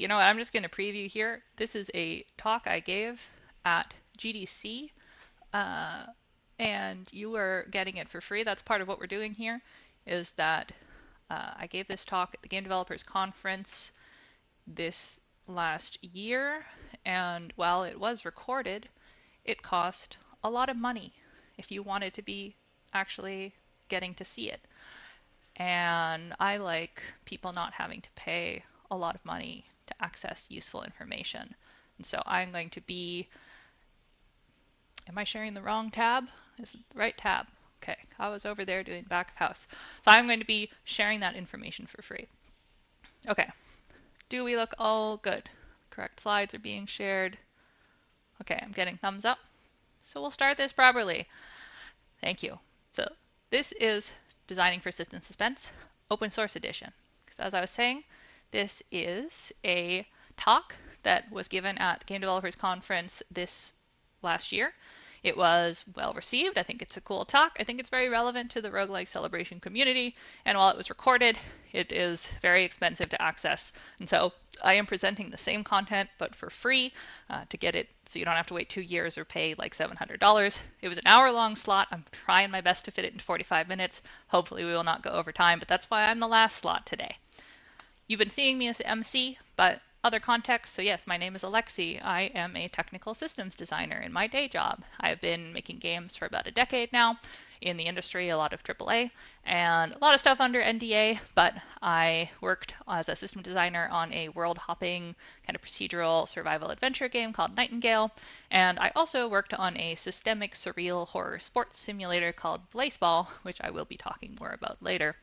you know what? I'm just going to preview here. This is a talk I gave at GDC, uh, and you are getting it for free. That's part of what we're doing here, is that I gave this talk at the Game Developers Conference this last year, and while it was recorded, it cost a lot of money if you wanted to be actually getting to see it. And I like people not having to pay a lot of money to access useful information. And so I'm going to be, am I sharing the wrong tab? Is it the right tab? Okay, I was over there doing back of house. So I'm going to be sharing that information for free. Okay, do we look all good? Correct slides are being shared. Okay, I'm getting thumbs up. So we'll start this properly. Thank you. So this is Designing for System Suspense, open source edition. Because as I was saying, this is a talk that was given at the Game Developers Conference this last year. It was well received. I think it's a cool talk. I think it's very relevant to the Roguelike Celebration community. And while it was recorded, it is very expensive to access. And so I am presenting the same content, but for free to get it so you don't have to wait 2 years or pay like $700. It was an hour-long slot. I'm trying my best to fit it in 45 minutes. Hopefully we will not go over time, but that's why I'm the last slot today. You've been seeing me as the MC, but other contexts. So yes, my name is Alexei. I am a technical systems designer in my day job. I have been making games for about a decade now. In the industry, a lot of AAA and a lot of stuff under NDA, but I worked as a system designer on a world-hopping kind of procedural survival adventure game called Nightingale, and I also worked on a systemic surreal horror sports simulator called Blaseball, which I will be talking more about later.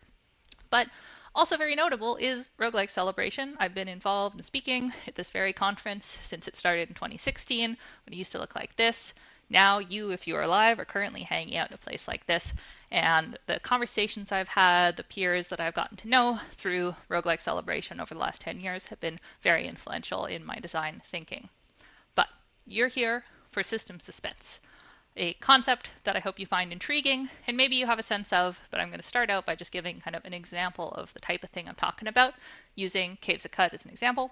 But also very notable is Roguelike Celebration. I've been involved in speaking at this very conference since it started in 2016, when it used to look like this. Now you, if you are alive, are currently hanging out in a place like this. And the conversations I've had, the peers that I've gotten to know through Roguelike Celebration over the last 10 years have been very influential in my design thinking. But you're here for System Suspense, a concept that I hope you find intriguing and maybe you have a sense of, but I'm going to start out by just giving kind of an example of the type of thing I'm talking about, using Caves of Qud as an example.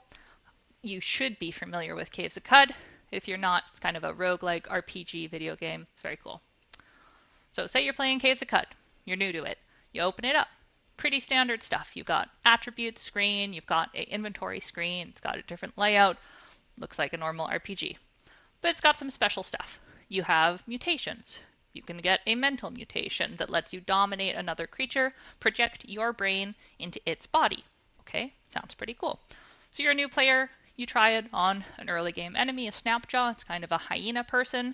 You should be familiar with Caves of Qud. If you're not, it's kind of a roguelike RPG video game. It's very cool. So say you're playing Caves of Qud. You're new to it. You open it up. Pretty standard stuff. You've got attributes screen. You've got an inventory screen. It's got a different layout. Looks like a normal RPG. But it's got some special stuff. You have mutations. You can get a mental mutation that lets you dominate another creature, project your brain into its body. Okay, sounds pretty cool. So you're a new player, you try it on an early game enemy, a Snapjaw. It's kind of a hyena person.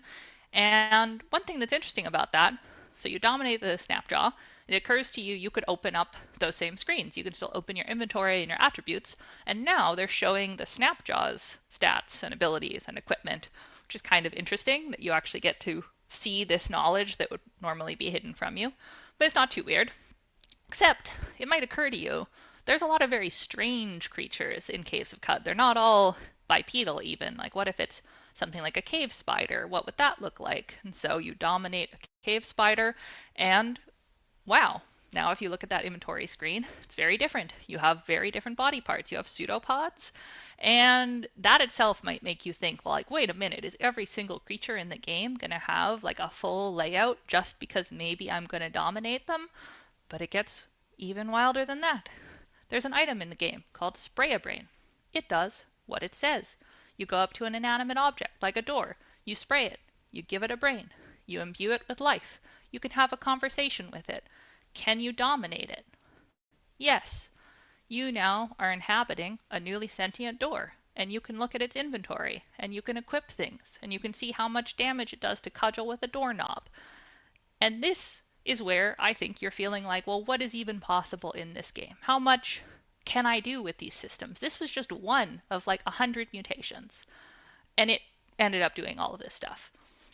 And one thing that's interesting about that, so you dominate the Snapjaw, it occurs to you you could open up those same screens. You can still open your inventory and your attributes, and now they're showing the Snapjaw's stats and abilities and equipment, which is kind of interesting that you actually get to see this knowledge that would normally be hidden from you. But it's not too weird. Except, it might occur to you, there's a lot of very strange creatures in Caves of Qud. They're not all bipedal even. Like what if it's something like a cave spider? What would that look like? And so you dominate a cave spider and wow. Now if you look at that inventory screen, it's very different. You have very different body parts. You have pseudopods. And that itself might make you think, well, like, wait a minute, is every single creature in the game going to have like a full layout just because maybe I'm going to dominate them? But it gets even wilder than that. There's an item in the game called Spray-A-Brain. It does what it says. You go up to an inanimate object, like a door. You spray it. You give it a brain. You imbue it with life. You can have a conversation with it. Can you dominate it? Yes. You now are inhabiting a newly sentient door, and you can look at its inventory, and you can equip things, and you can see how much damage it does to cudgel with a doorknob. And this is where I think you're feeling like, well, what is even possible in this game? How much can I do with these systems? This was just one of like 100 mutations, and it ended up doing all of this stuff.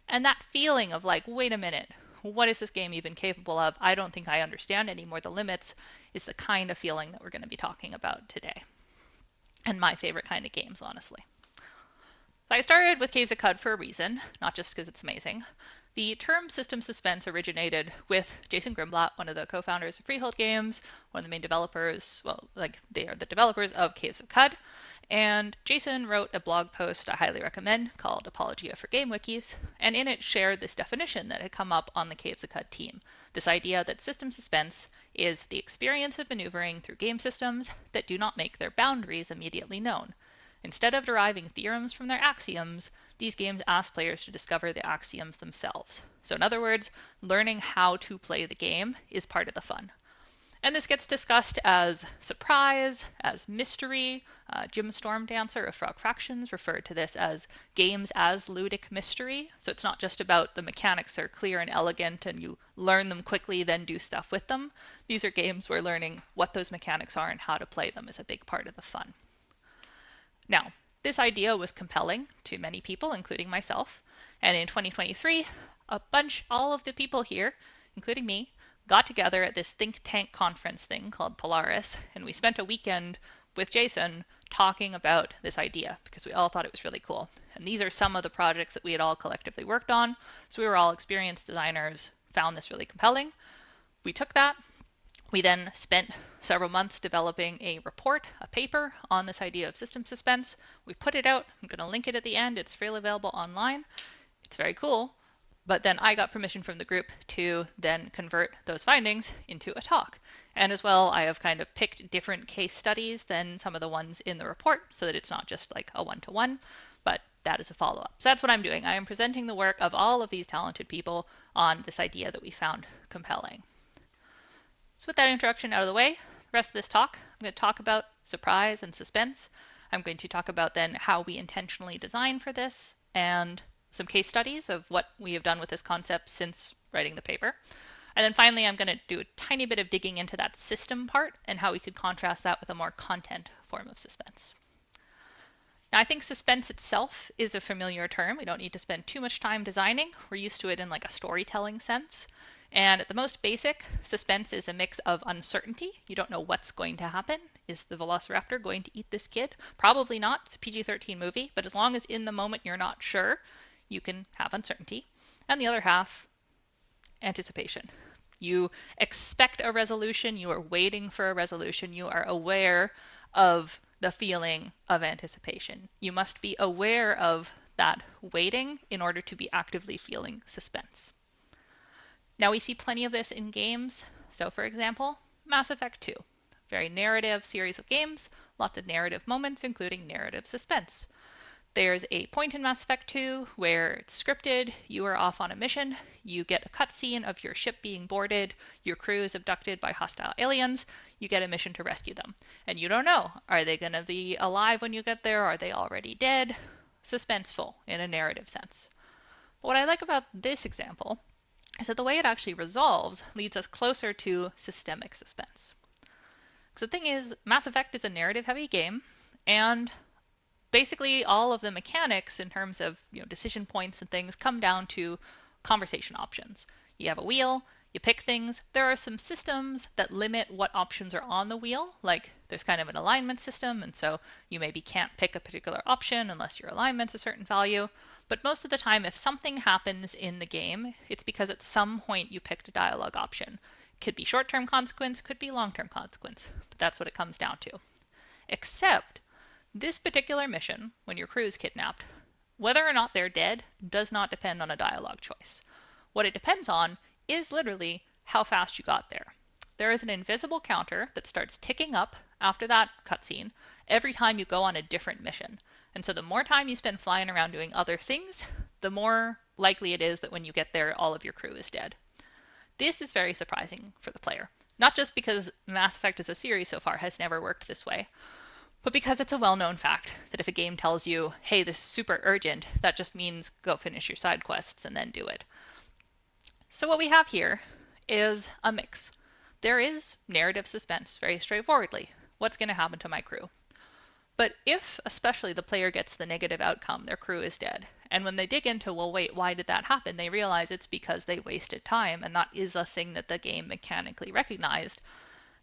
And that feeling of like, wait a minute, what is this game even capable of? I don't think I understand anymore the limits is the kind of feeling that we're going to be talking about today. And my favorite kind of games, honestly. So I started with Caves of Qud for a reason, not just because it's amazing. The term system suspense originated with Jason Grimblatt, one of the co-founders of Freehold Games, one of the main developers, well, like they are the developers of Caves of Qud. And Jason wrote a blog post I highly recommend called Apologia for Game Wikis, and in it shared this definition that had come up on the Caves of Qud team. This idea that system suspense is the experience of maneuvering through game systems that do not make their boundaries immediately known. Instead of deriving theorems from their axioms, these games ask players to discover the axioms themselves. So in other words, learning how to play the game is part of the fun. And this gets discussed as surprise, as mystery. Jim Stormdancer of Frog Fractions referred to this as games as ludic mystery. So it's not just about the mechanics are clear and elegant and you learn them quickly, then do stuff with them. These are games where learning what those mechanics are and how to play them is a big part of the fun. Now, this idea was compelling to many people, including myself. And in 2023, all of the people here, including me, got together at this think tank conference thing called Polaris, and we spent a weekend with Jason talking about this idea because we all thought it was really cool. And these are some of the projects that we had all collectively worked on. So we were all experienced designers, found this really compelling. We took that. We then spent several months developing a report, a paper on this idea of system suspense. We put it out. I'm going to link it at the end. It's freely available online. It's very cool. But then I got permission from the group to then convert those findings into a talk. And as well, I have kind of picked different case studies than some of the ones in the report so that it's not just like a one-to-one, but that is a follow-up. So that's what I'm doing. I am presenting the work of all of these talented people on this idea that we found compelling. So with that introduction out of the way, the rest of this talk, I'm going to talk about surprise and suspense. I'm going to talk about then how we intentionally design for this and some case studies of what we have done with this concept since writing the paper. And then finally, I'm going to do a tiny bit of digging into that system part and how we could contrast that with a more content form of suspense. Now, I think suspense itself is a familiar term. We don't need to spend too much time designing. We're used to it in like a storytelling sense. And at the most basic, suspense is a mix of uncertainty. You don't know what's going to happen. Is the velociraptor going to eat this kid? Probably not. It's a PG-13 movie, but as long as in the moment you're not sure, you can have uncertainty. And the other half, anticipation. You expect a resolution, you are waiting for a resolution, you are aware of the feeling of anticipation. You must be aware of that waiting in order to be actively feeling suspense. Now we see plenty of this in games. So for example, Mass Effect 2, very narrative series of games, lots of narrative moments, including narrative suspense. There's a point in Mass Effect 2 where it's scripted, you are off on a mission, you get a cutscene of your ship being boarded, your crew is abducted by hostile aliens, you get a mission to rescue them. And you don't know, are they going to be alive when you get there? Are they already dead? Suspenseful in a narrative sense. But what I like about this example is that the way it actually resolves leads us closer to systemic suspense. Because the thing is, Mass Effect is a narrative-heavy game, and basically all of the mechanics in terms of decision points and things come down to conversation options. You have a wheel, you pick things. There are some systems that limit what options are on the wheel, like there's kind of an alignment system, and so you maybe can't pick a particular option unless your alignment's a certain value. But most of the time, if something happens in the game, it's because at some point you picked a dialogue option. It could be short-term consequence, could be long-term consequence, but that's what it comes down to. Except this particular mission, when your crew is kidnapped, whether or not they're dead does not depend on a dialogue choice. What it depends on is literally how fast you got there. There is an invisible counter that starts ticking up after that cutscene every time you go on a different mission. And so the more time you spend flying around doing other things, the more likely it is that when you get there, all of your crew is dead. This is very surprising for the player. Not just because Mass Effect as a series so far has never worked this way, but because it's a well-known fact that if a game tells you, hey, this is super urgent, that just means go finish your side quests and then do it. So what we have here is a mix. There is narrative suspense, very straightforwardly. What's going to happen to my crew? But if, especially, the player gets the negative outcome, their crew is dead, and when they dig into, well, wait, why did that happen? They realize it's because they wasted time, and that is a thing that the game mechanically recognized.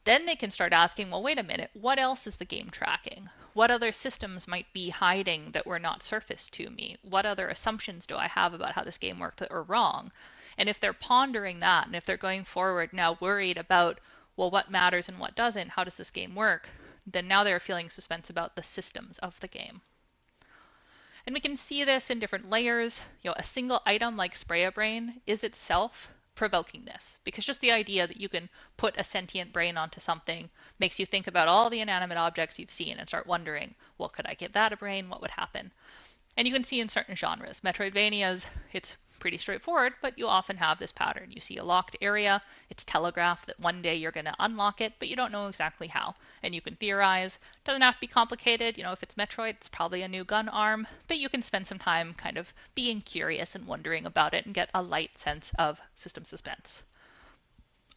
Then they can start asking, well, wait a minute, what else is the game tracking? What other systems might be hiding that were not surfaced to me? What other assumptions do I have about how this game worked that are wrong? And if they're pondering that, and if they're going forward now worried about, well, what matters and what doesn't, how does this game work? then now they're feeling suspense about the systems of the game. And we can see this in different layers. A single item like Spray a Brain is itself provoking this, because just the idea that you can put a sentient brain onto something makes you think about all the inanimate objects you've seen and start wondering, well, could I give that a brain? What would happen? And you can see in certain genres. Metroidvanias, it's pretty straightforward, but you often have this pattern. You see a locked area, it's telegraphed that one day you're going to unlock it, but you don't know exactly how. And you can theorize. It doesn't have to be complicated. If it's Metroid, it's probably a new gun arm, but you can spend some time kind of being curious and wondering about it and get a light sense of system suspense.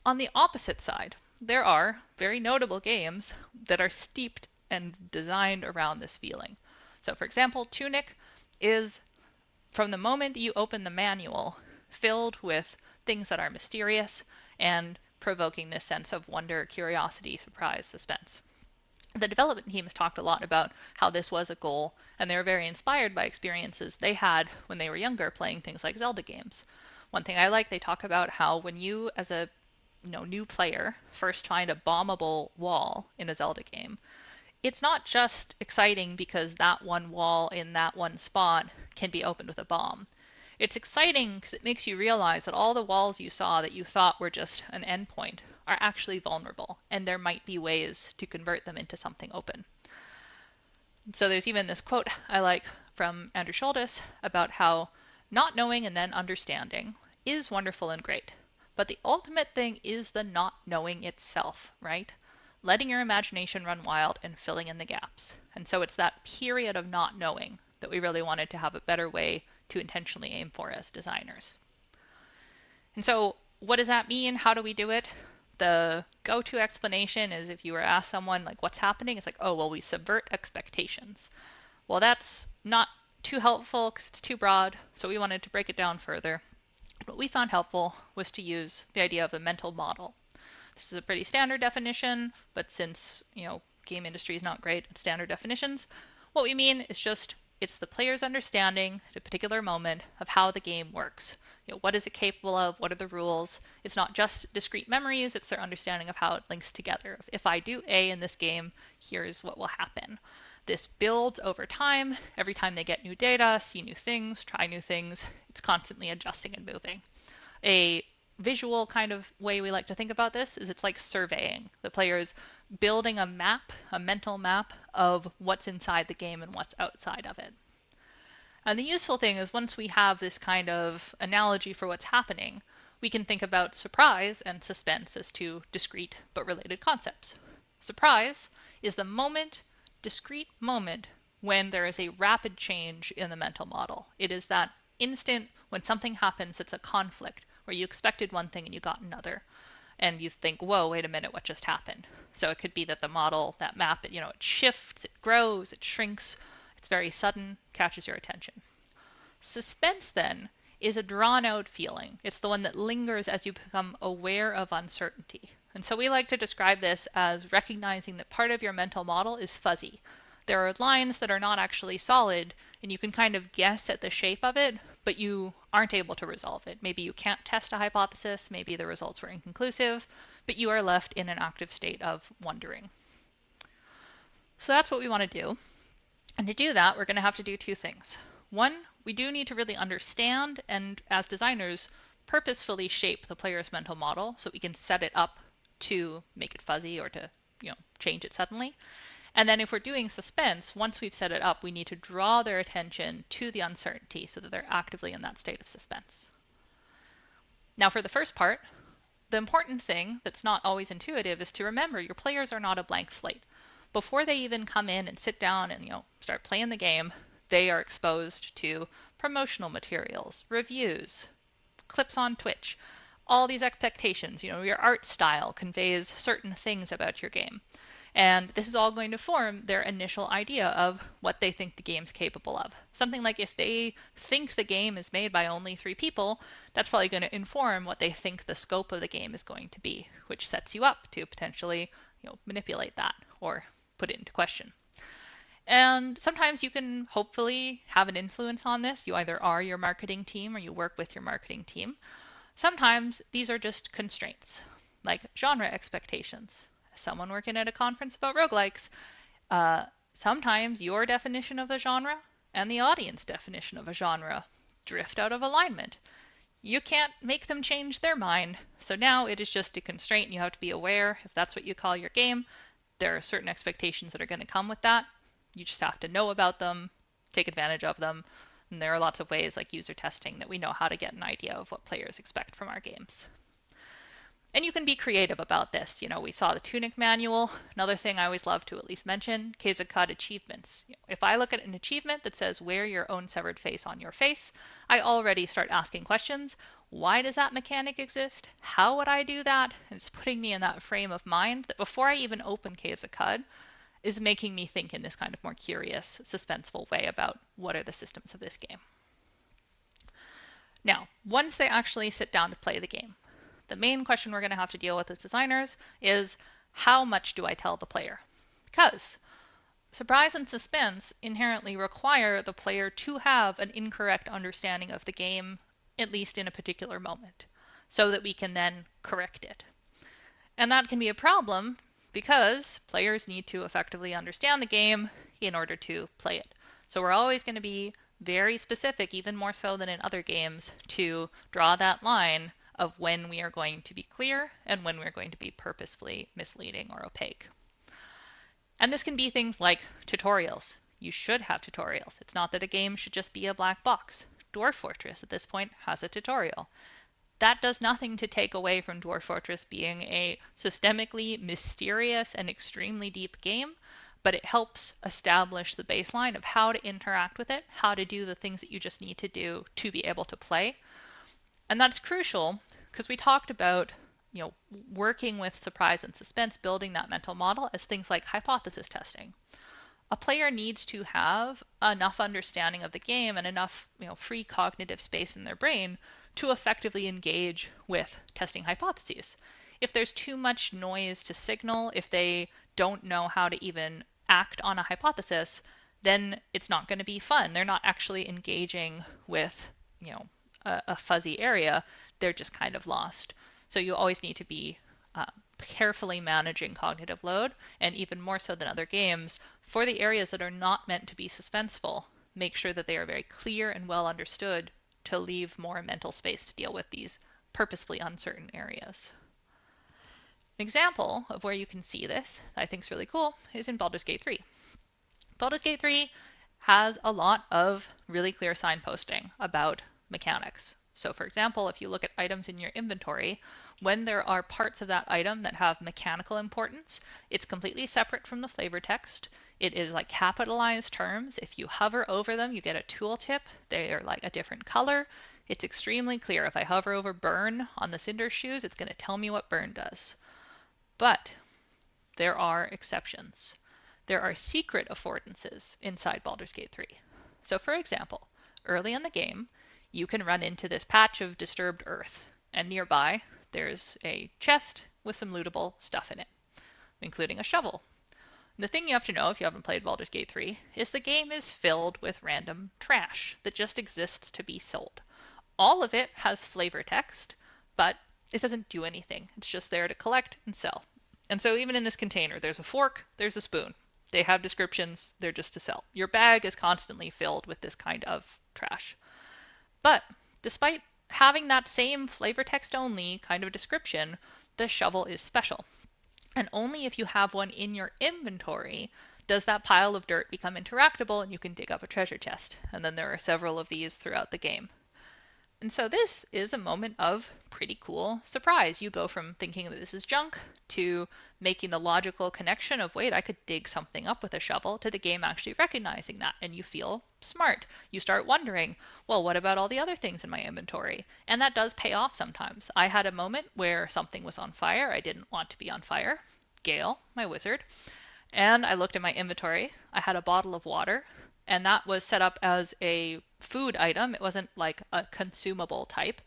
On the opposite side, there are very notable games that are steeped and designed around this feeling. So for example, Tunic is, from the moment you open the manual, filled with things that are mysterious and provoking this sense of wonder, curiosity, surprise, suspense. The development team has talked a lot about how this was a goal, and they were very inspired by experiences they had when they were younger playing things like Zelda games. One thing I like, they talk about how when you, as a new player, first find a bombable wall in a Zelda game, it's not just exciting because that one wall in that one spot can be opened with a bomb. It's exciting because it makes you realize that all the walls you saw that you thought were just an endpoint are actually vulnerable, and there might be ways to convert them into something open. So there's even this quote I like from Andrew Schultes about how not knowing and then understanding is wonderful and great, but the ultimate thing is the not knowing itself, right? Letting your imagination run wild and filling in the gaps. And so it's that period of not knowing that we really wanted to have a better way to intentionally aim for as designers. And so what does that mean? How do we do it? The go-to explanation is if you were asked someone, like, what's happening? It's like, oh, well, we subvert expectations. Well, that's not too helpful because it's too broad, so we wanted to break it down further. What we found helpful was to use the idea of a mental model. This is a pretty standard definition, but since, game industry is not great at standard definitions, what we mean is just it's the player's understanding at a particular moment of how the game works. What is it capable of? What are the rules? It's not just discrete memories, it's their understanding of how it links together. If I do A in this game, here's what will happen. This builds over time. Every time they get new data, see new things, try new things, it's constantly adjusting and moving. A visual kind of way we like to think about this is it's like surveying. The player's building a map, a mental map of what's inside the game and what's outside of it. And the useful thing is once we have this kind of analogy for what's happening, we can think about surprise and suspense as two discrete but related concepts. Surprise is the discrete moment when there is a rapid change in the mental model. It is that instant when something happens that's a conflict, where you expected one thing and you got another. And you think, whoa, wait a minute, what just happened? So it could be that the model, that map, it shifts, it grows, it shrinks, it's very sudden, catches your attention. Suspense, then, is a drawn-out feeling. It's the one that lingers as you become aware of uncertainty. And so we like to describe this as recognizing that part of your mental model is fuzzy. There are lines that are not actually solid, and you can kind of guess at the shape of it, but you aren't able to resolve it. Maybe you can't test a hypothesis, maybe the results were inconclusive, but you are left in an active state of wondering. So that's what we want to do. And to do that, we're going to have to do two things. One, we do need to really understand and, as designers, purposefully shape the player's mental model so we can set it up to make it fuzzy or to change it suddenly. And then if we're doing suspense, once we've set it up, we need to draw their attention to the uncertainty so that they're actively in that state of suspense. Now for the first part, the important thing that's not always intuitive is to remember your players are not a blank slate. Before they even come in and sit down and start playing the game, they are exposed to promotional materials, reviews, clips on Twitch, all these expectations. Your art style conveys certain things about your game. And this is all going to form their initial idea of what they think the game's capable of. Something like if they think the game is made by only 3 people, that's probably going to inform what they think the scope of the game is going to be, which sets you up to potentially manipulate that or put it into question. And sometimes you can hopefully have an influence on this. You either are your marketing team or you work with your marketing team. Sometimes these are just constraints, like genre expectations. someone working at a conference about roguelikes, sometimes your definition of a genre and the audience definition of a genre drift out of alignment. You can't make them change their mind. So now it is just a constraint. You have to be aware, if that's what you call your game, there are certain expectations that are going to come with that. You just have to know about them, take advantage of them. And there are lots of ways like user testing that we know how to get an idea of what players expect from our games. And you can be creative about this. You know, we saw the Tunic manual. Another thing I always love to at least mention, Caves of Qud achievements. If I look at an achievement that says wear your own severed face on your face, I already start asking questions. Why does that mechanic exist? How would I do that? And it's putting me in that frame of mind that before I even open Caves of Qud is making me think in this kind of more curious, suspenseful way about what are the systems of this game. Now, once they actually sit down to play the game, the main question we're going to have to deal with as designers is how much do I tell the player? Because surprise and suspense inherently require the player to have an incorrect understanding of the game, at least in a particular moment, so that we can then correct it. And that can be a problem because players need to effectively understand the game in order to play it. So we're always going to be very specific, even more so than in other games, to draw that line of when we are going to be clear and when we're going to be purposefully misleading or opaque. And this can be things like tutorials. You should have tutorials. It's not that a game should just be a black box. Dwarf Fortress at this point has a tutorial. That does nothing to take away from Dwarf Fortress being a systemically mysterious and extremely deep game, but it helps establish the baseline of how to interact with it, how to do the things that you just need to do to be able to play. And that's crucial because we talked about, working with surprise and suspense, building that mental model as things like hypothesis testing. A player needs to have enough understanding of the game and enough, free cognitive space in their brain to effectively engage with testing hypotheses. If there's too much noise to signal, if they don't know how to even act on a hypothesis, then it's not going to be fun. They're not actually engaging with, a fuzzy area. They're just kind of lost. So you always need to be carefully managing cognitive load, and even more so than other games, for the areas that are not meant to be suspenseful, make sure that they are very clear and well understood to leave more mental space to deal with these purposefully uncertain areas. An example of where you can see this that I think is really cool is in Baldur's Gate 3. Baldur's Gate 3 has a lot of really clear signposting about mechanics. So for example, if you look at items in your inventory, when there are parts of that item that have mechanical importance, it's completely separate from the flavor text. It is like capitalized terms. If you hover over them, you get a tooltip. They are like a different color. It's extremely clear. If I hover over burn on the cinder shoes, it's going to tell me what burn does. But there are exceptions. There are secret affordances inside Baldur's Gate 3. So for example, early in the game, you can run into this patch of disturbed earth, and nearby there's a chest with some lootable stuff in it, including a shovel. And the thing you have to know if you haven't played Baldur's Gate 3 is the game is filled with random trash that just exists to be sold. All of it has flavor text, but it doesn't do anything. It's just there to collect and sell. And so even in this container, there's a fork, there's a spoon. They have descriptions, they're just to sell. Your bag is constantly filled with this kind of trash. But despite having that same flavor text only kind of description, the shovel is special. And only if you have one in your inventory does that pile of dirt become interactable and you can dig up a treasure chest. And then there are several of these throughout the game. And so this is a moment of pretty cool surprise. You go from thinking that this is junk to making the logical connection of, wait, I could dig something up with a shovel, to the game actually recognizing that, and you feel smart. You start wondering, well, what about all the other things in my inventory? And that does pay off sometimes. I had a moment where something was on fire. I didn't want to be on fire. Gale, my wizard. And I looked at my inventory. I had a bottle of water. And that was set up as a food item. It wasn't like a consumable type.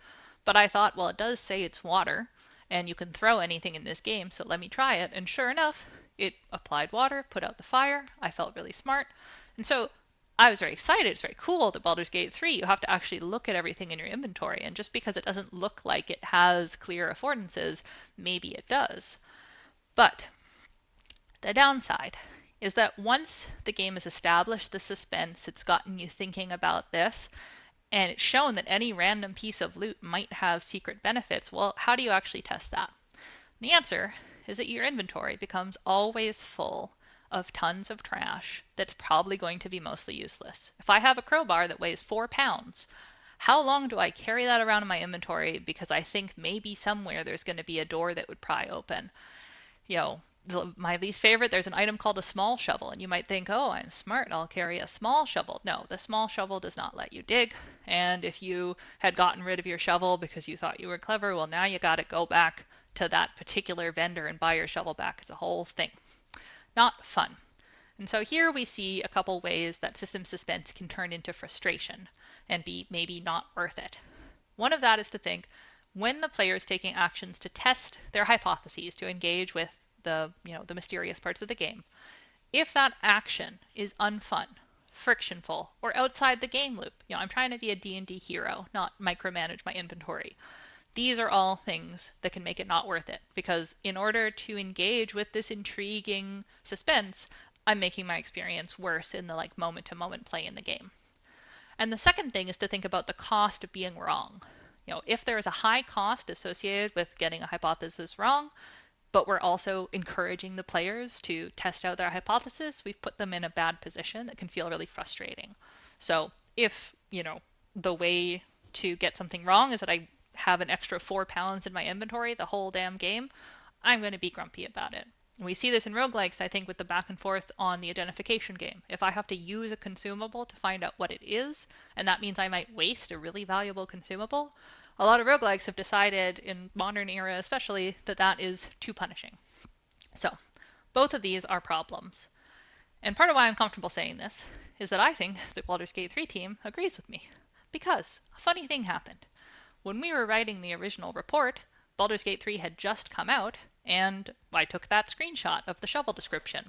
But I thought, well, it does say it's water, and you can throw anything in this game, so let me try it. And sure enough, it applied water, put out the fire. I felt really smart. And so I was very excited. It's very cool that Baldur's Gate 3, you have to actually look at everything in your inventory. And just because it doesn't look like it has clear affordances, maybe it does. But The downside is that once the game has established the suspense, it's gotten you thinking about this, and it's shown that any random piece of loot might have secret benefits. Well, how do you actually test that? The answer is that your inventory becomes always full of tons of trash that's probably going to be mostly useless. If I have a crowbar that weighs 4 pounds, how long do I carry that around in my inventory because I think maybe somewhere there's going to be a door that would pry open? My least favorite, there's an item called a small shovel, and you might think, oh, I'm smart, I'll carry a small shovel. No, the small shovel does not let you dig, and if you had gotten rid of your shovel because you thought you were clever, well, now you got to go back to that particular vendor and buy your shovel back. It's a whole thing. Not fun. And so here we see a couple ways that system suspense can turn into frustration and be maybe not worth it. One of that is to think, when the player is taking actions to test their hypotheses, to engage with the mysterious parts of the game, if that action is unfun, frictionful, or outside the game loop, I'm trying to be a D&D hero, not micromanage my inventory. These are all things that can make it not worth it, because in order to engage with this intriguing suspense, I'm making my experience worse in the moment-to-moment play in the game. And the second thing is to think about the cost of being wrong. If there is a high cost associated with getting a hypothesis wrong, but we're also encouraging the players to test out their hypothesis, we've put them in a bad position that can feel really frustrating. So if, the way to get something wrong is that I have an extra 4 pounds in my inventory the whole damn game, I'm going to be grumpy about it. We see this in roguelikes, I think, with the back and forth on the identification game. If I have to use a consumable to find out what it is, and that means I might waste a really valuable consumable, a lot of roguelikes have decided, in modern era especially, that that is too punishing. So, both of these are problems. And part of why I'm comfortable saying this is that I think the Baldur's Gate 3 team agrees with me. Because a funny thing happened. When we were writing the original report, Baldur's Gate 3 had just come out, and I took that screenshot of the shovel description.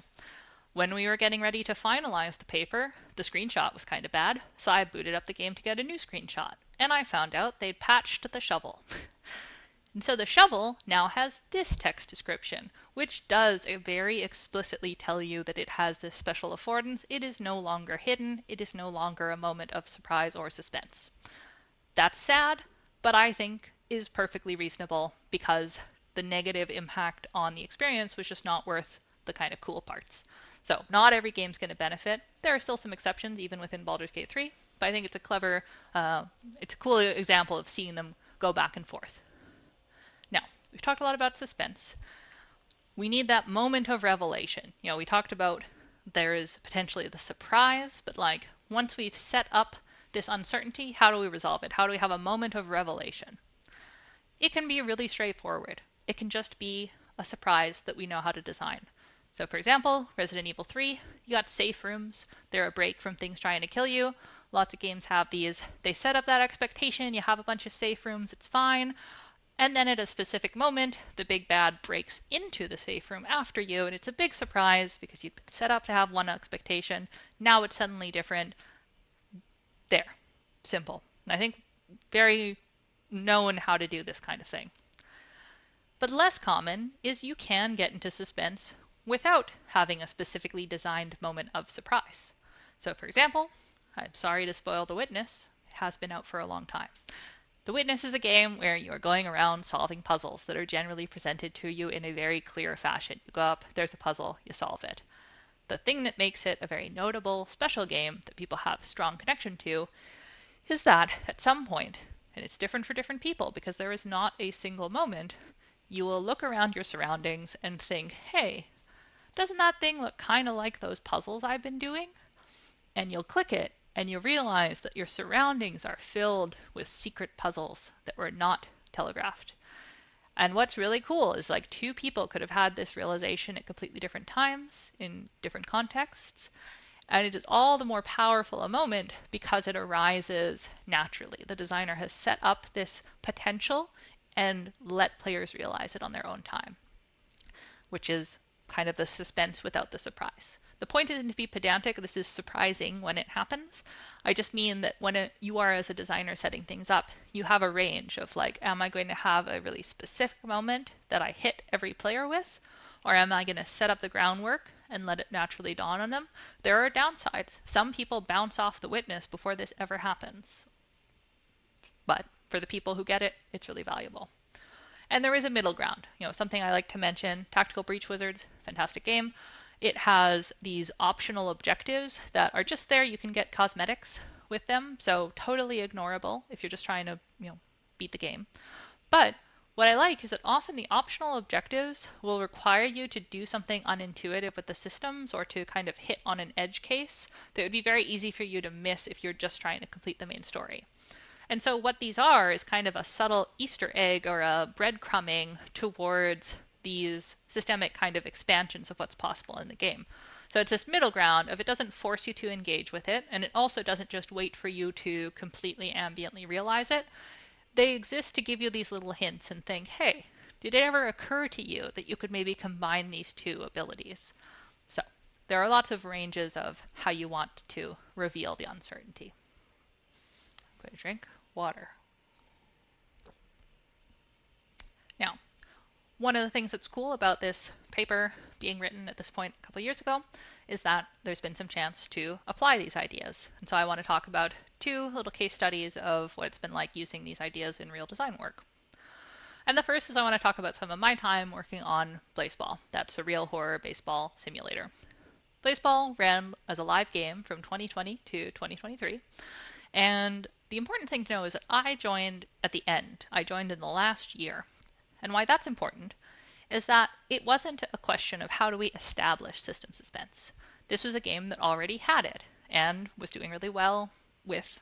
When we were getting ready to finalize the paper, the screenshot was kind of bad, so I booted up the game to get a new screenshot, and I found out they'd patched the shovel. And so the shovel now has this text description, which does very explicitly tell you that it has this special affordance. It is no longer hidden. It is no longer a moment of surprise or suspense. That's sad, but I think is perfectly reasonable because the negative impact on the experience was just not worth the kind of cool parts. So not every game's going to benefit. There are still some exceptions even within Baldur's Gate 3, but I think it's a cool example of seeing them go back and forth. Now, we've talked a lot about suspense. We need that moment of revelation. We talked about there is potentially the surprise, but once we've set up this uncertainty, how do we resolve it? How do we have a moment of revelation? It can be really straightforward. It can just be a surprise that we know how to design. So for example, Resident Evil 3, you got safe rooms. They're a break from things trying to kill you. Lots of games have these. They set up that expectation. You have a bunch of safe rooms. It's fine. And then at a specific moment, the big bad breaks into the safe room after you. And it's a big surprise because you've been set up to have one expectation. Now it's suddenly different. There. Simple. I think very known how to do this kind of thing. But less common is you can get into suspense without having a specifically designed moment of surprise. So for example, I'm sorry to spoil The Witness. It has been out for a long time. The Witness is a game where you are going around solving puzzles that are generally presented to you in a very clear fashion. You go up, there's a puzzle, you solve it. The thing that makes it a very notable, special game that people have a strong connection to is that at some point, and it's different for different people because there is not a single moment, you will look around your surroundings and think, hey, doesn't that thing look kind of like those puzzles I've been doing? And you'll click it and you'll realize that your surroundings are filled with secret puzzles that were not telegraphed. And what's really cool is two people could have had this realization at completely different times in different contexts. And it is all the more powerful a moment because it arises naturally. The designer has set up this potential and let players realize it on their own time, which is kind of the suspense without the surprise. The point isn't to be pedantic. This is surprising when it happens. I just mean that when you are, as a designer, setting things up, you have a range of am I going to have a really specific moment that I hit every player with? or am I going to set up the groundwork and let it naturally dawn on them? There are downsides. Some people bounce off the witness before this ever happens. But for the people who get it, it's really valuable. And there is a middle ground. Something I like to mention, Tactical Breach Wizards, fantastic game. It has these optional objectives that are just there. You can get cosmetics with them, so totally ignorable if you're just trying to, beat the game. But what I like is that often the optional objectives will require you to do something unintuitive with the systems or to kind of hit on an edge case that would be very easy for you to miss if you're just trying to complete the main story. And so what these are is kind of a subtle Easter egg or a breadcrumbing towards these systemic kind of expansions of what's possible in the game. So it's this middle ground of it doesn't force you to engage with it, and it also doesn't just wait for you to completely ambiently realize it. They exist to give you these little hints and think, hey, did it ever occur to you that you could maybe combine these two abilities? So there are lots of ranges of how you want to reveal the uncertainty. I'm going to drink water. Now, one of the things that's cool about this paper being written at this point a couple of years ago is that there's been some chance to apply these ideas. And so I want to talk about 2 little case studies of what it's been like using these ideas in real design work. And the first is I want to talk about some of my time working on Blaseball. That's a real horror baseball simulator. Blaseball ran as a live game from 2020 to 2023. And the important thing to know is that I joined at the end. I joined in the last year. And why that's important is that it wasn't a question of how do we establish system suspense. This was a game that already had it and was doing really well with,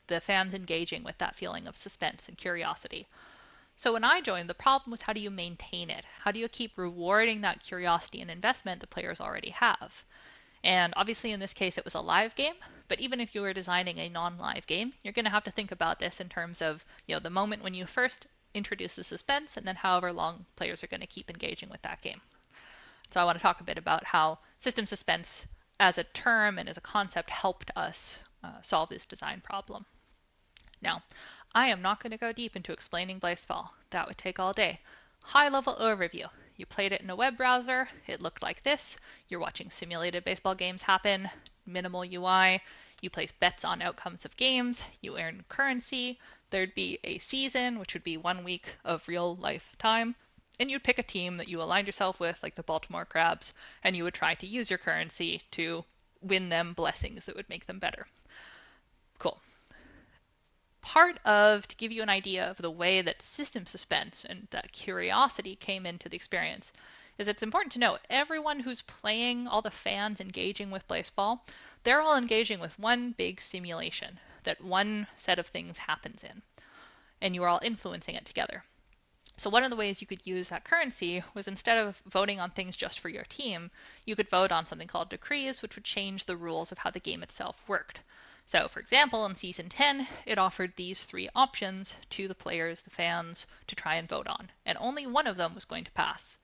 the fans engaging with that feeling of suspense and curiosity. So when I joined, the problem was how do you maintain it? How do you keep rewarding that curiosity and investment the players already have? And obviously in this case it was a live game, but even if you were designing a non-live game, you're going to have to think about this in terms of, the moment when you first introduce the suspense and then however long players are going to keep engaging with that game. So I want to talk a bit about how system suspense as a term and as a concept helped us solve this design problem. Now, I am not going to go deep into explaining Blaseball. That would take all day. High-level overview. You played it in a web browser. It looked like this. You're watching simulated baseball games happen. Minimal UI. You place bets on outcomes of games. You earn currency. There'd be a season, which would be 1 week of real life time. And you'd pick a team that you aligned yourself with, like the Baltimore Crabs, and you would try to use your currency to win them blessings that would make them better. Cool. To give you an idea of the way that system suspense and that curiosity came into the experience, is it's important to note everyone who's playing, all the fans engaging with Blaseball, they're all engaging with one big simulation that one set of things happens in, and you are all influencing it together. So one of the ways you could use that currency was instead of voting on things just for your team, you could vote on something called decrees, which would change the rules of how the game itself worked. So for example, in Season 10, it offered these 3 options to the players, the fans, to try and vote on, and only one of them was going to pass.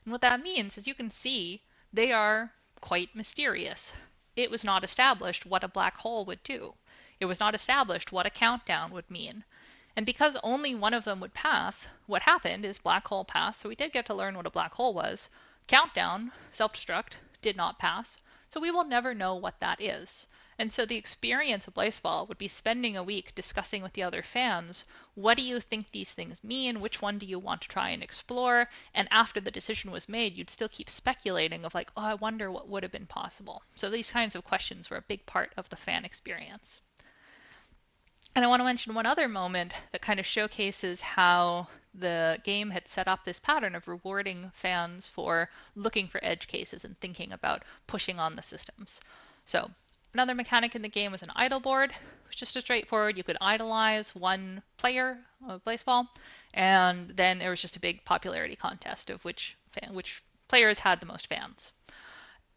And what that means is you can see they are quite mysterious. It was not established what a black hole would do. It was not established what a countdown would mean. And because only one of them would pass, what happened is black hole passed, so we did get to learn what a black hole was. Countdown, self-destruct, did not pass, so we will never know what that is. And so the experience of Blaseball would be spending a week discussing with the other fans, what do you think these things mean? Which one do you want to try and explore? And after the decision was made, you'd still keep speculating of like, oh, I wonder what would have been possible. So these kinds of questions were a big part of the fan experience. And I want to mention one other moment that kind of showcases how the game had set up this pattern of rewarding fans for looking for edge cases and thinking about pushing on the systems. So another mechanic in the game was an idle board. It was just a straightforward, you could idolize one player of Blaseball, and then there was just a big popularity contest of which players had the most fans.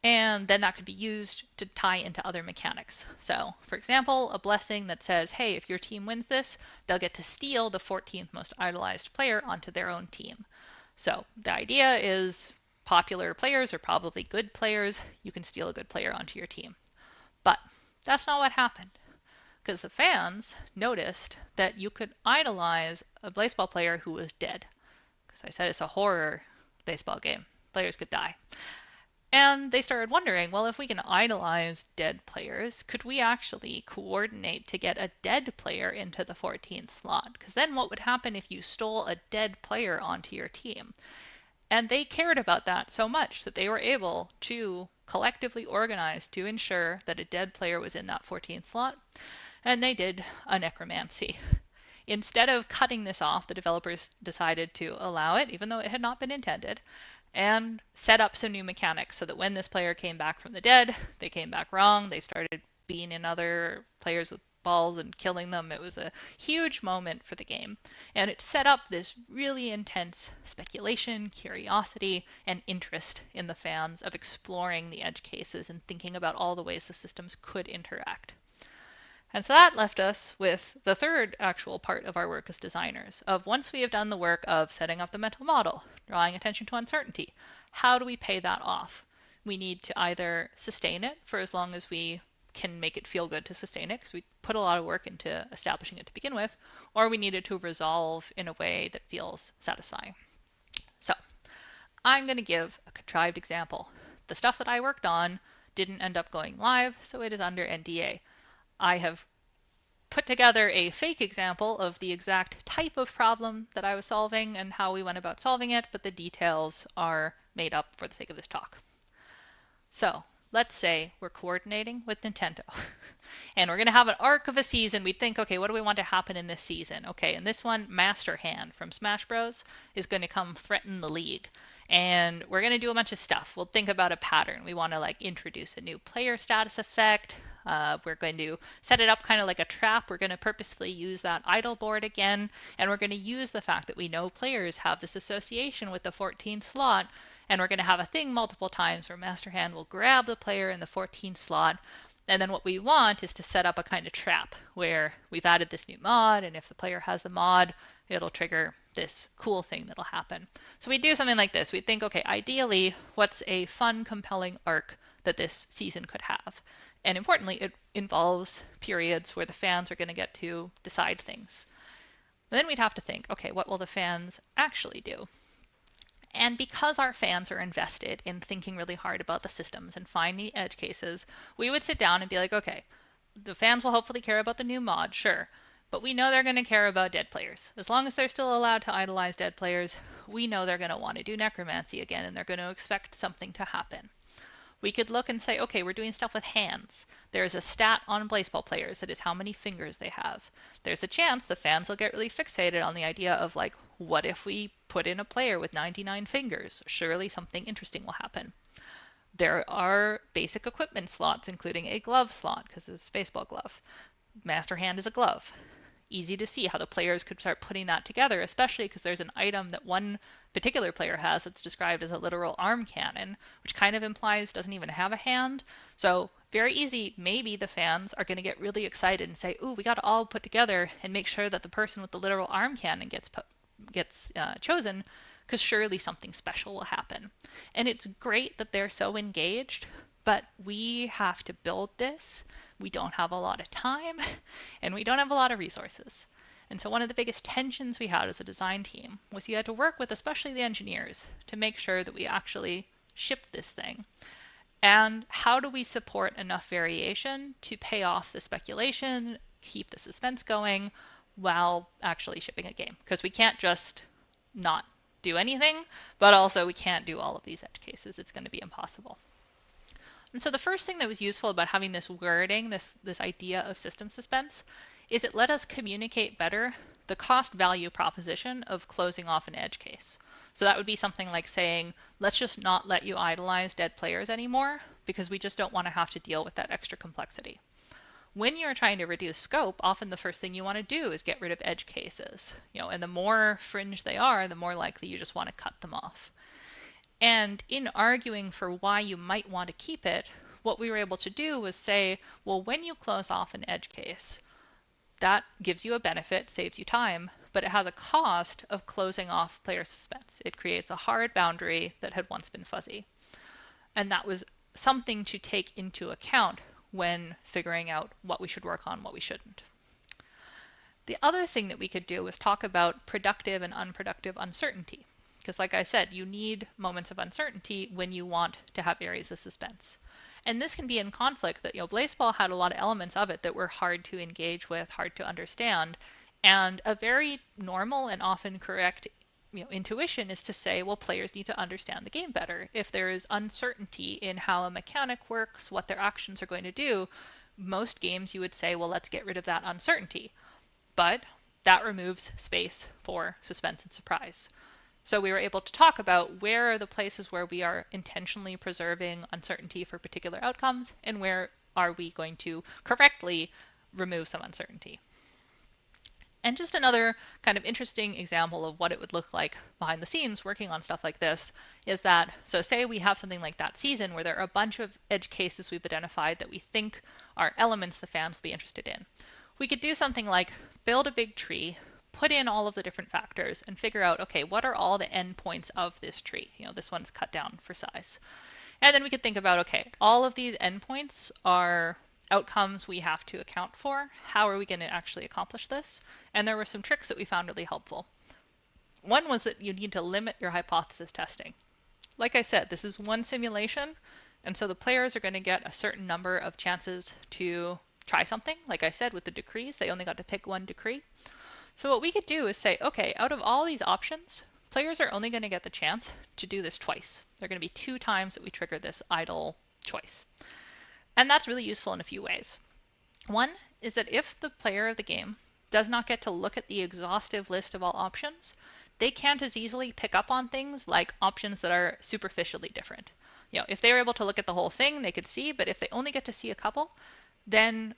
And then that could be used to tie into other mechanics. So, for example, a blessing that says, hey, if your team wins this, they'll get to steal the 14th most idolized player onto their own team. So the idea is popular players are probably good players. You can steal a good player onto your team. But that's not what happened, because the fans noticed that you could idolize a baseball player who was dead. Because I said it's a horror baseball game. players could die. And they started wondering, well, if we can idolize dead players, could we actually coordinate to get a dead player into the 14th slot? Because then what would happen if you stole a dead player onto your team? And they cared about that so much that they were able to collectively organize to ensure that a dead player was in that 14th slot. And they did a necromancy. Instead of cutting this off, the developers decided to allow it, even though it had not been intended, and set up some new mechanics so that when this player came back from the dead, they came back wrong. They started being in other players with balls and killing them. It was a huge moment for the game. And it set up this really intense speculation, curiosity, and interest in the fans of exploring the edge cases and thinking about all the ways the systems could interact. And so that left us with the third actual part of our work as designers, of once we have done the work of setting up the mental model, drawing attention to uncertainty, how do we pay that off? We need to either sustain it for as long as we can make it feel good to sustain it, because we put a lot of work into establishing it to begin with, or we need it to resolve in a way that feels satisfying. So I'm going to give a contrived example. The stuff that I worked on didn't end up going live, so it is under NDA. I have put together a fake example of the exact type of problem that I was solving and how we went about solving it, but the details are made up for the sake of this talk. So let's say we're coordinating with Nintendo and we're going to have an arc of a season. We'd think, okay, what do we want to happen in this season? Okay, in this one, Master Hand from Smash Bros. Is going to come threaten the league. And we're going to do a bunch of stuff. We'll think about a pattern. We want to introduce a new player status effect. We're going to set it up kind of like a trap. We're going to purposefully use that idle board again. And we're going to use the fact that we know players have this association with the 14th slot. And we're going to have a thing multiple times where Master Hand will grab the player in the 14th slot. And then what we want is to set up a kind of trap where we've added this new mod, and if the player has the mod, it'll trigger this cool thing that'll happen. So we do something like this. We think, okay, ideally, what's a fun, compelling arc that this season could have? And importantly, it involves periods where the fans are going to get to decide things. But then we'd have to think, okay, what will the fans actually do? And because our fans are invested in thinking really hard about the systems and finding the edge cases, we would sit down and be like, okay, the fans will hopefully care about the new mod, sure, but we know they're going to care about dead players. As long as they're still allowed to idolize dead players, we know they're going to want to do necromancy again, and they're going to expect something to happen. We could look and say, okay, we're doing stuff with hands. There's a stat on Blaseball players that is how many fingers they have. There's a chance the fans will get really fixated on the idea of what if we put in a player with 99 fingers? Surely something interesting will happen. There are basic equipment slots, including a glove slot, because it's a baseball glove. Master Hand is a glove. Easy to see how the players could start putting that together, especially because there's an item that one particular player has that's described as a literal arm cannon, which kind of implies doesn't even have a hand. So very easy, maybe the fans are going to get really excited and say, ooh, we got to all put together and make sure that the person with the literal arm cannon gets chosen, because surely something special will happen. And it's great that they're so engaged, but we have to build this. We don't have a lot of time, and we don't have a lot of resources. And so one of the biggest tensions we had as a design team was you had to work with especially the engineers to make sure that we actually shipped this thing. And how do we support enough variation to pay off the speculation, keep the suspense going, while actually shipping a game? Because we can't just not do anything, but also we can't do all of these edge cases. It's going to be impossible. And so the first thing that was useful about having this wording, this idea of system suspense, is it let us communicate better the cost value proposition of closing off an edge case. So that would be something like saying, let's just not let you idolize dead players anymore, because we just don't want to have to deal with that extra complexity. When you're trying to reduce scope, often the first thing you want to do is get rid of edge cases. And the more fringe they are, the more likely you just want to cut them off. And in arguing for why you might want to keep it, what we were able to do was say, well, when you close off an edge case, that gives you a benefit, saves you time, but it has a cost of closing off player suspense. It creates a hard boundary that had once been fuzzy. And that was something to take into account when figuring out what we should work on, what we shouldn't. The other thing that we could do was talk about productive and unproductive uncertainty. Because like I said, you need moments of uncertainty when you want to have areas of suspense. And this can be in conflict that, Blaseball had a lot of elements of it that were hard to engage with, hard to understand. And a very normal and often correct intuition is to say, well, players need to understand the game better. If there is uncertainty in how a mechanic works, what their actions are going to do, most games you would say, well, let's get rid of that uncertainty. But that removes space for suspense and surprise. So we were able to talk about where are the places where we are intentionally preserving uncertainty for particular outcomes, and where are we going to correctly remove some uncertainty. And just another kind of interesting example of what it would look like behind the scenes working on stuff like this is that, so say we have something like that season where there are a bunch of edge cases we've identified that we think are elements the fans will be interested in. We could do something like build a big tree, put in all of the different factors, and figure out, okay, what are all the endpoints of this tree? This one's cut down for size. And then we could think about, okay, all of these endpoints are outcomes we have to account for. How are we going to actually accomplish this? And there were some tricks that we found really helpful. One was that you need to limit your hypothesis testing. Like I said, this is one simulation, and so the players are going to get a certain number of chances to try something. Like I said, with the decrees, they only got to pick one decree. So what we could do is say, okay, out of all these options, players are only going to get the chance to do this twice. There are going to be 2 times that we trigger this idle choice. And that's really useful in a few ways. One is that if the player of the game does not get to look at the exhaustive list of all options, they can't as easily pick up on things like options that are superficially different. If they were able to look at the whole thing, they could see, but if they only get to see a couple, then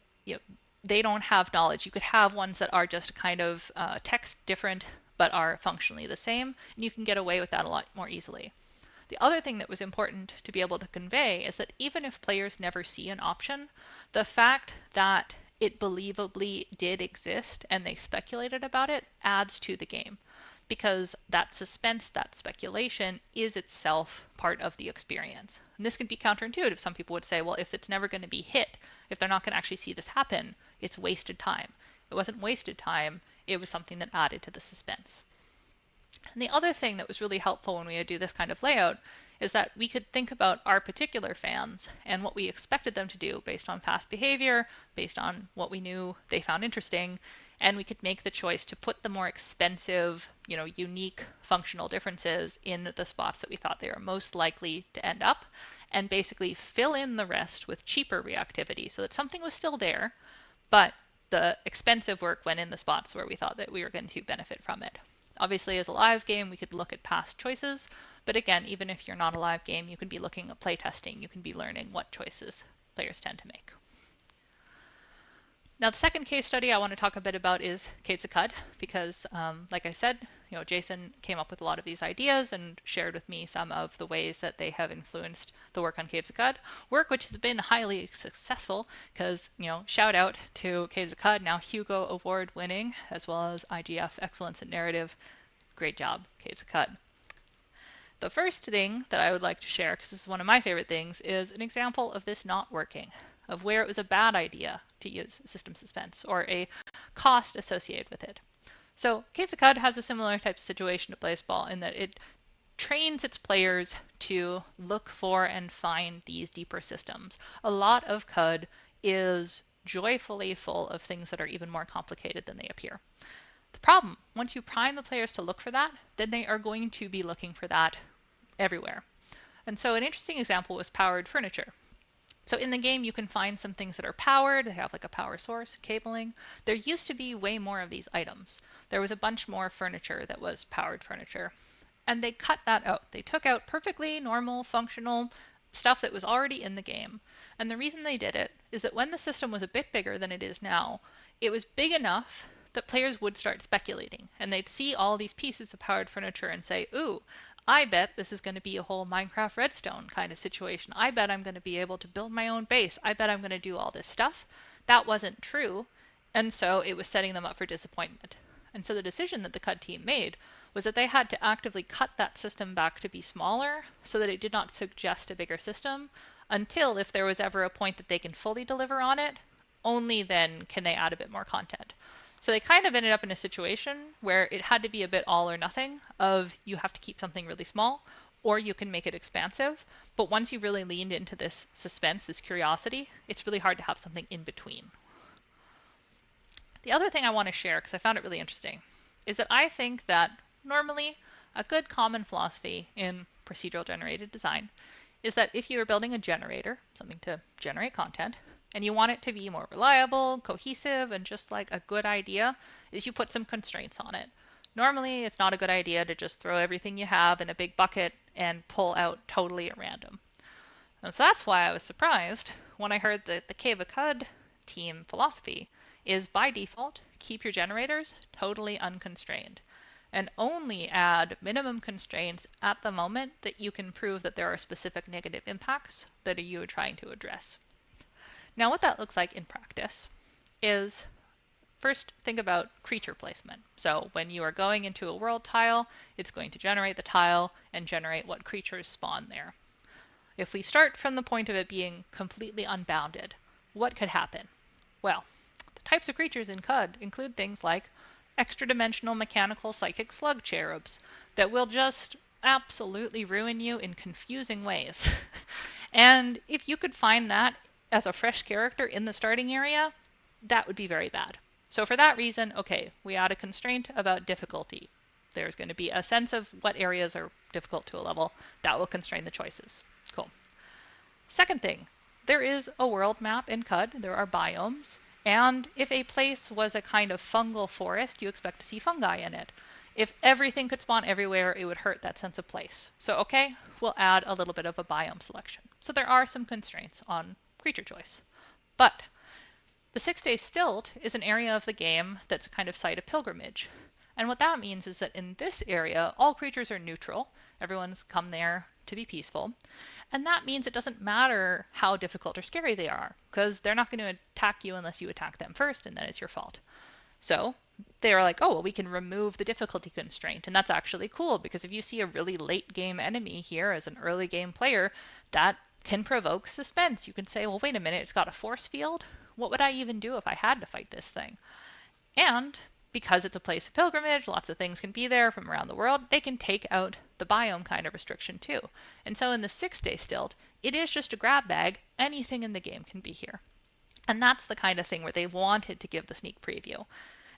they don't have knowledge. You could have ones that are just kind of text different but are functionally the same, and you can get away with that a lot more easily. The other thing that was important to be able to convey is that even if players never see an option, the fact that it believably did exist and they speculated about it adds to the game, because that suspense, that speculation is itself part of the experience. And this can be counterintuitive. Some people would say, well, if it's never going to be hit, if they're not going to actually see this happen, it's wasted time. It wasn't wasted time. It was something that added to the suspense. And the other thing that was really helpful when we would do this kind of layout is that we could think about our particular fans and what we expected them to do based on past behavior, based on what we knew they found interesting, and we could make the choice to put the more expensive, unique functional differences in the spots that we thought they were most likely to end up, and basically fill in the rest with cheaper reactivity so that something was still there, but the expensive work went in the spots where we thought that we were going to benefit from it. Obviously, as a live game, we could look at past choices, but again, even if you're not a live game, you can be looking at playtesting, you can be learning what choices players tend to make. Now, the second case study I want to talk a bit about is Caves of Qud, because like I said, Jason came up with a lot of these ideas and shared with me some of the ways that they have influenced the work on Caves of Qud, work which has been highly successful because, shout out to Caves of Qud, now Hugo Award winning, as well as IGF Excellence in Narrative. Great job, Caves of Qud. The first thing that I would like to share, because this is one of my favorite things, is an example of this not working, of where it was a bad idea to use system suspense or a cost associated with it. So Caves of Qud has a similar type of situation to Blaseball in that it trains its players to look for and find these deeper systems. A lot of Qud is joyfully full of things that are even more complicated than they appear. The problem, once you prime the players to look for that, then they are going to be looking for that everywhere. And so an interesting example was powered furniture. So in the game, you can find some things that are powered. They have like a power source, cabling. There used to be way more of these items. There was a bunch more furniture that was powered furniture. And they cut that out. They took out perfectly normal, functional stuff that was already in the game. And the reason they did it is that when the system was a bit bigger than it is now, it was big enough that players would start speculating. And they'd see all these pieces of powered furniture and say, ooh, I bet this is going to be a whole Minecraft Redstone kind of situation. I bet I'm going to be able to build my own base. I bet I'm going to do all this stuff. That wasn't true, and so it was setting them up for disappointment. And so the decision that the Qud team made was that they had to actively cut that system back to be smaller so that it did not suggest a bigger system until, if there was ever a point that they can fully deliver on it, only then can they add a bit more content. So they kind of ended up in a situation where it had to be a bit all or nothing of you have to keep something really small or you can make it expansive. But once you really leaned into this suspense, this curiosity, it's really hard to have something in between. The other thing I want to share, because I found it really interesting, is that I think that normally a good common philosophy in procedural generated design is that if you are building a generator, something to generate content, and you want it to be more reliable, cohesive, and just like a good idea, is you put some constraints on it. Normally, it's not a good idea to just throw everything you have in a big bucket and pull out totally at random. And so that's why I was surprised when I heard that the Cave of Qud team philosophy is by default, keep your generators totally unconstrained and only add minimum constraints at the moment that you can prove that there are specific negative impacts that you are trying to address. Now, what that looks like in practice is first think about creature placement. So when you are going into a world tile, it's going to generate the tile and generate what creatures spawn there. If we start from the point of it being completely unbounded, what could happen? Well, the types of creatures in Qud include things like extra-dimensional mechanical psychic slug cherubs that will just absolutely ruin you in confusing ways. And if you could find that as a fresh character in the starting area, that would be very bad. So for that reason, okay, we add a constraint about difficulty. There's going to be a sense of what areas are difficult to a level. That will constrain the choices. Cool. Second thing, there is a world map in Qud. There are biomes. And if a place was a kind of fungal forest, you expect to see fungi in it. If everything could spawn everywhere, it would hurt that sense of place. So okay, we'll add a little bit of a biome selection. So there are some constraints on creature choice. But the 6-day stilt is an area of the game that's a kind of site of pilgrimage. And what that means is that in this area, all creatures are neutral. Everyone's come there to be peaceful. And that means it doesn't matter how difficult or scary they are, because they're not going to attack you unless you attack them first, and then it's your fault. So they are like, oh, well, we can remove the difficulty constraint. And that's actually cool, because if you see a really late game enemy here as an early game player, that can provoke suspense. You can say, well, wait a minute, it's got a force field. What would I even do if I had to fight this thing? And because it's a place of pilgrimage, lots of things can be there from around the world, they can take out the biome kind of restriction too. And so in the 6-day stilt, it is just a grab bag. Anything in the game can be here. And that's the kind of thing where they wanted to give the sneak preview.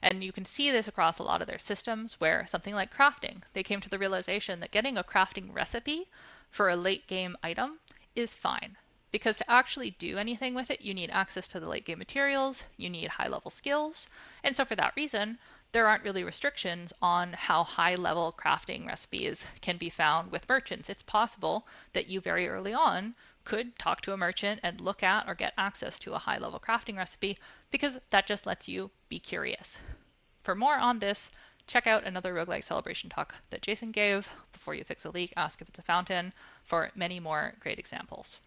And you can see this across a lot of their systems where something like crafting, they came to the realization that getting a crafting recipe for a late game item is fine. Because to actually do anything with it, you need access to the late game materials, you need high level skills, and so for that reason, there aren't really restrictions on how high level crafting recipes can be found with merchants. It's possible that you very early on could talk to a merchant and look at or get access to a high level crafting recipe because that just lets you be curious. For more on this, check out another Roguelike Celebration talk that Jason gave, Before You Fix a Leak, Ask If It's a Fountain, for many more great examples.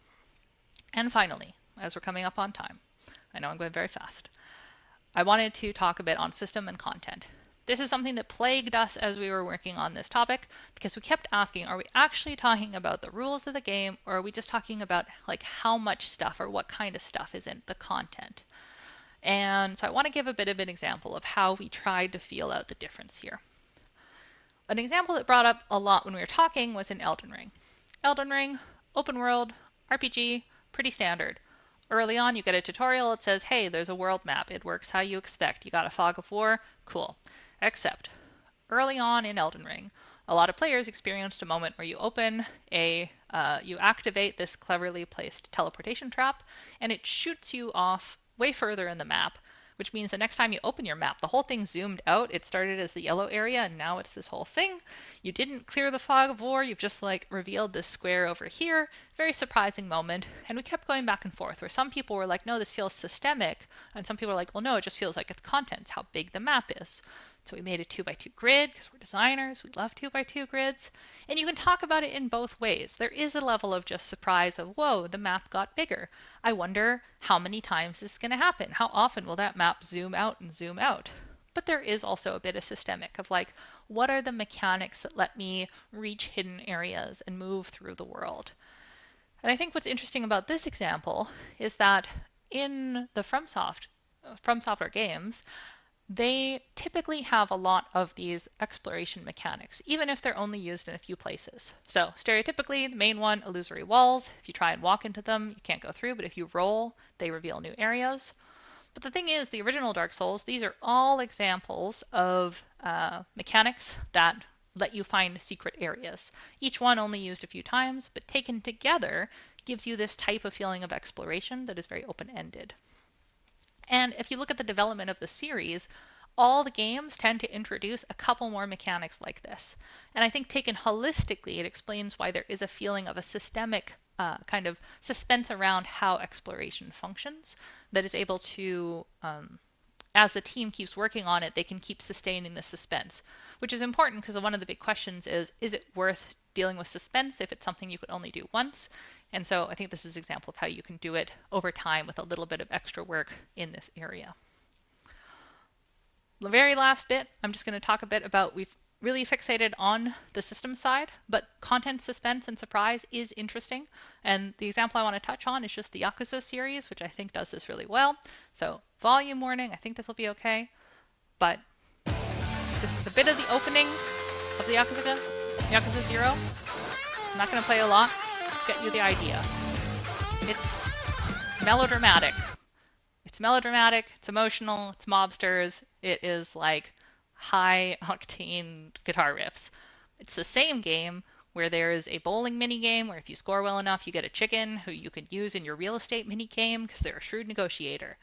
And finally, as we're coming up on time, I know I'm going very fast, I wanted to talk a bit on system and content. This is something that plagued us as we were working on this topic because we kept asking, are we actually talking about the rules of the game or are we just talking about like how much stuff or what kind of stuff is in the content? And so I want to give a bit of an example of how we tried to feel out the difference here. An example that brought up a lot when we were talking was in Elden Ring. Elden Ring, open world, RPG, pretty standard. Early on, you get a tutorial. It says, hey, there's a world map. It works how you expect. You got a fog of war? Cool. Except, early on in Elden Ring, a lot of players experienced a moment where you activate this cleverly placed teleportation trap, and it shoots you off way further in the map, which means the next time you open your map, the whole thing zoomed out. It started as the yellow area, and now it's this whole thing. You didn't clear the fog of war. You've just like revealed this square over here. Very surprising moment. And we kept going back and forth, where some people were like, no, this feels systemic. And some people are like, well, no, it just feels like it's content, how big the map is. So we made a 2x2 grid because we're designers. We love 2x2 grids. And you can talk about it in both ways. There is a level of just surprise of, whoa, the map got bigger. I wonder how many times this is going to happen. How often will that map zoom out and zoom out? But there is also a bit of systemic of like, what are the mechanics that let me reach hidden areas and move through the world? And I think what's interesting about this example is that in the From Software games, they typically have a lot of these exploration mechanics, even if they're only used in a few places. So stereotypically, the main one, illusory walls. If you try and walk into them, you can't go through, but if you roll, they reveal new areas. But the thing is, the original Dark Souls, these are all examples of mechanics that let you find secret areas. Each one only used a few times, but taken together gives you this type of feeling of exploration that is very open-ended. And if you look at the development of the series, all the games tend to introduce a couple more mechanics like this. And I think taken holistically, it explains why there is a feeling of a systemic kind of suspense around how exploration functions that is able to, as the team keeps working on it, they can keep sustaining the suspense, which is important because one of the big questions is it worth dealing with suspense if it's something you could only do once? And so I think this is an example of how you can do it over time with a little bit of extra work in this area. The very last bit, I'm just going to talk a bit about, we've really fixated on the system side, but content suspense and surprise is interesting. And the example I want to touch on is just the Yakuza series, which I think does this really well. So volume warning, I think this will be okay. But this is a bit of the opening of the Yakuza 0. I'm not going to play a lot. Get you the idea. It's melodramatic. It's melodramatic, it's emotional, it's mobsters, it is like high octane guitar riffs. It's the same game where there is a bowling mini game where if you score well enough, you get a chicken who you can use in your real estate mini game because they're a shrewd negotiator.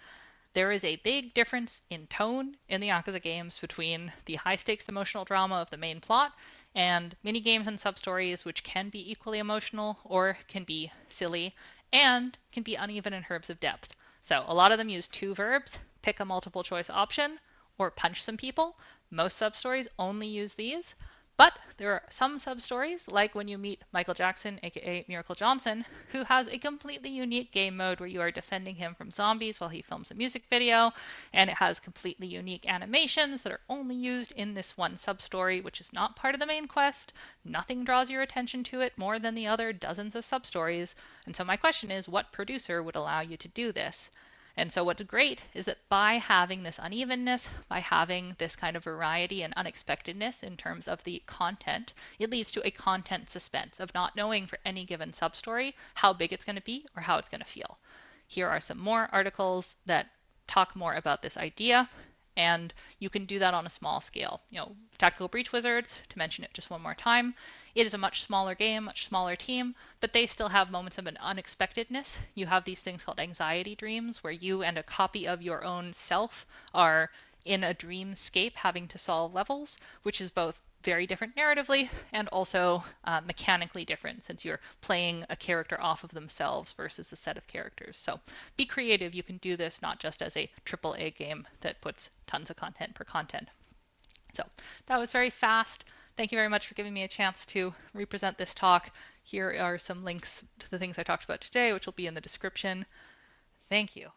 There is a big difference in tone in the Yakuza games between the high-stakes emotional drama of the main plot and mini-games and sub-stories which can be equally emotional or can be silly and can be uneven in herbs of depth. So a lot of them use two verbs, pick a multiple choice option, or punch some people. Most sub-stories only use these. But there are some sub-stories, like when you meet Michael Jackson, aka Miracle Johnson, who has a completely unique game mode where you are defending him from zombies while he films a music video, and it has completely unique animations that are only used in this one sub-story, which is not part of the main quest. Nothing draws your attention to it more than the other dozens of sub-stories. And so my question is, what producer would allow you to do this? And so what's great is that by having this unevenness, by having this kind of variety and unexpectedness in terms of the content, it leads to a content suspense of not knowing for any given substory how big it's going to be or how it's going to feel. Here are some more articles that talk more about this idea, and you can do that on a small scale. Tactical Breach Wizards, to mention it just one more time, it is a much smaller game, much smaller team, but they still have moments of an unexpectedness. You have these things called anxiety dreams, where you and a copy of your own self are in a dreamscape having to solve levels, which is both very different narratively and also mechanically different since you're playing a character off of themselves versus a set of characters. So be creative. You can do this not just as a AAA game that puts tons of content per content. So that was very fast. Thank you very much for giving me a chance to represent this talk. Here are some links to the things I talked about today, which will be in the description. Thank you.